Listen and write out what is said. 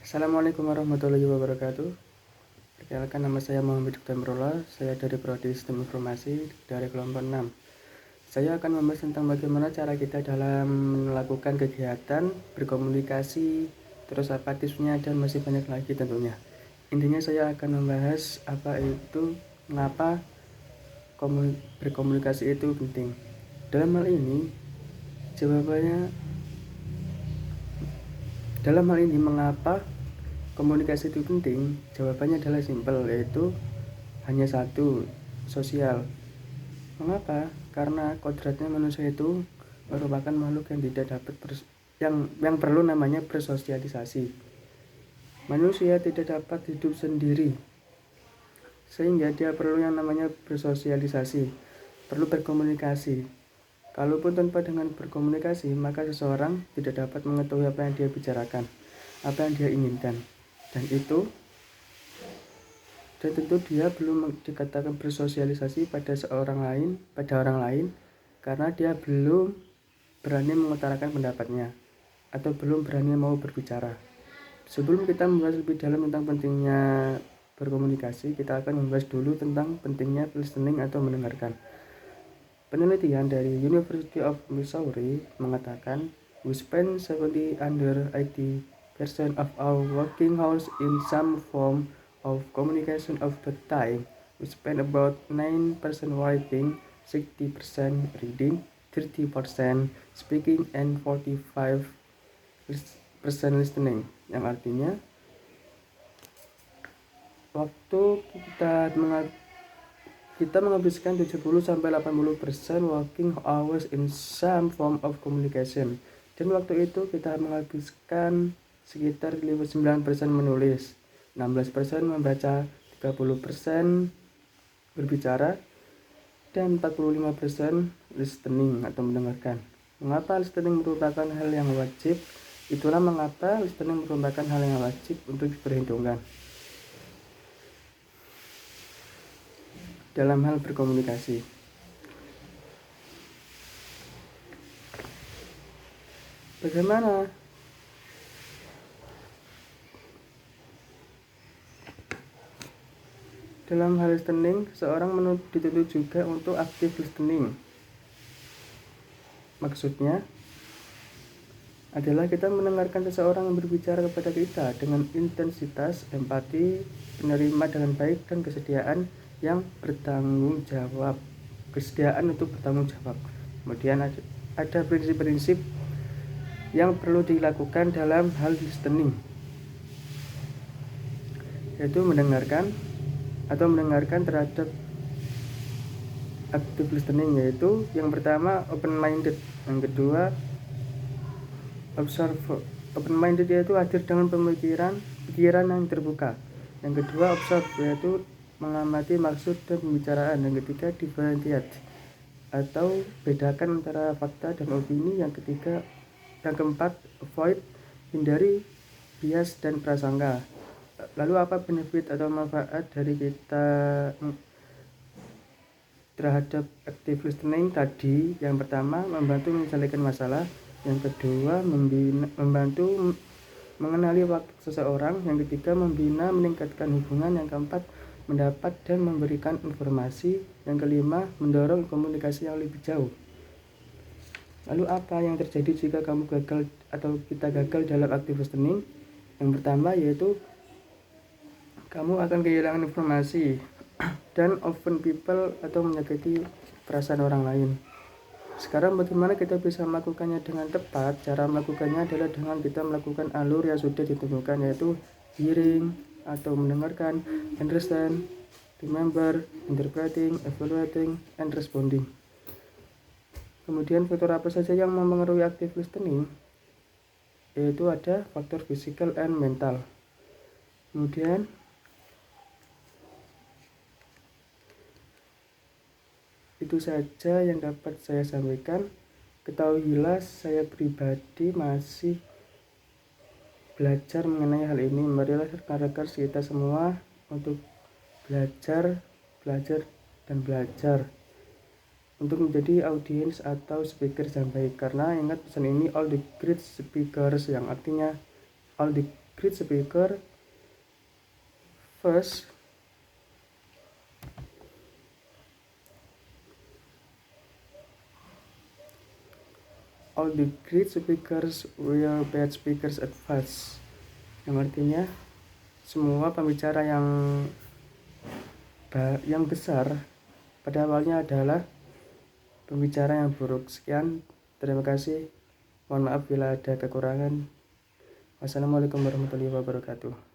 Assalamualaikum warahmatullahi wabarakatuh. Perkenalkan, nama saya Muhammad Duktamrola. Saya dari Prodi Sistem Informasi dari kelompok 6. Saya akan membahas tentang bagaimana cara kita dalam melakukan kegiatan, berkomunikasi, terus apa tipsnya, dan masih banyak lagi tentunya. Intinya saya akan membahas mengapa berkomunikasi itu penting. Dalam hal ini mengapa komunikasi itu penting? Jawabannya adalah simpel, yaitu hanya satu, sosial. Mengapa? Karena kodratnya manusia itu merupakan makhluk yang tidak dapat yang perlu namanya bersosialisasi. Manusia tidak dapat hidup sendiri, sehingga dia perlu yang namanya bersosialisasi, perlu berkomunikasi. Kalaupun tanpa dengan berkomunikasi, maka seseorang tidak dapat mengetahui apa yang dia bicarakan, apa yang dia inginkan. Dan tentu dia belum dikatakan bersosialisasi pada orang lain, karena dia belum berani mengutarakan pendapatnya atau belum berani mau berbicara. Sebelum kita membahas lebih dalam tentang pentingnya berkomunikasi, kita akan membahas dulu tentang pentingnya listening atau mendengarkan. Penelitian dari University of Missouri mengatakan we spend 80% of our working hours in some form of communication of the time. We spend about 9% writing, 60% reading, 30% speaking, and 45% listening. Yang artinya waktu kita menghabiskan 70-80% working hours in some form of communication, dan waktu itu kita menghabiskan sekitar 9% menulis, 16% membaca, 30% berbicara, dan 45% listening atau mendengarkan. Mengapa listening merupakan hal yang wajib? Itulah mengapa listening merupakan hal yang wajib untuk diperhitungkan dalam hal berkomunikasi. Bagaimana? Dalam hal listening, seorang dituntut juga untuk aktif listening. Maksudnya adalah kita mendengarkan seseorang yang berbicara kepada kita dengan intensitas, empati, menerima dengan baik, dan kesediaan untuk bertanggung jawab. Kemudian ada prinsip-prinsip yang perlu dilakukan dalam hal listening, yaitu mendengarkan terhadap active listening, yaitu yang pertama open minded, yang kedua observe. Open minded yaitu hadir dengan pikiran yang terbuka, yang kedua observe yaitu mengamati maksud dan pembicaraan, yang ketiga differentiate atau bedakan antara fakta dan opini, yang keempat avoid, hindari bias dan prasangka. Lalu apa benefit atau manfaat dari kita terhadap active listening tadi? Yang pertama, membantu menyelesaikan masalah, yang kedua membantu mengenali waktu seseorang, yang ketiga meningkatkan hubungan, yang keempat mendapat dan memberikan informasi, yang kelima mendorong komunikasi yang lebih jauh. Lalu apa yang terjadi jika kamu gagal atau kita gagal dalam active listening? Yang pertama yaitu kamu akan kehilangan informasi dan offend people atau menyakiti perasaan orang lain. Sekarang bagaimana kita bisa melakukannya dengan tepat? Cara melakukannya adalah dengan kita melakukan alur yang sudah ditentukan, yaitu hearing atau mendengarkan, understand, remember, interpreting, evaluating, and responding. Kemudian faktor apa saja yang mempengaruhi active listening? Yaitu ada faktor physical and mental. Kemudian itu saja yang dapat saya sampaikan. Ketahuilah saya pribadi masih belajar mengenai hal ini. Marilah rekan-rekan kita semua untuk belajar dan belajar untuk menjadi audiens atau speaker yang baik. Karena ingat pesan ini, all the great speakers, yang artinya all the great speaker first all the great speakers were bad speakers at first, yang artinya semua pembicara yang besar pada awalnya adalah pembicara yang buruk. Sekian, terima kasih. Mohon maaf bila ada kekurangan. Wassalamualaikum warahmatullahi wabarakatuh.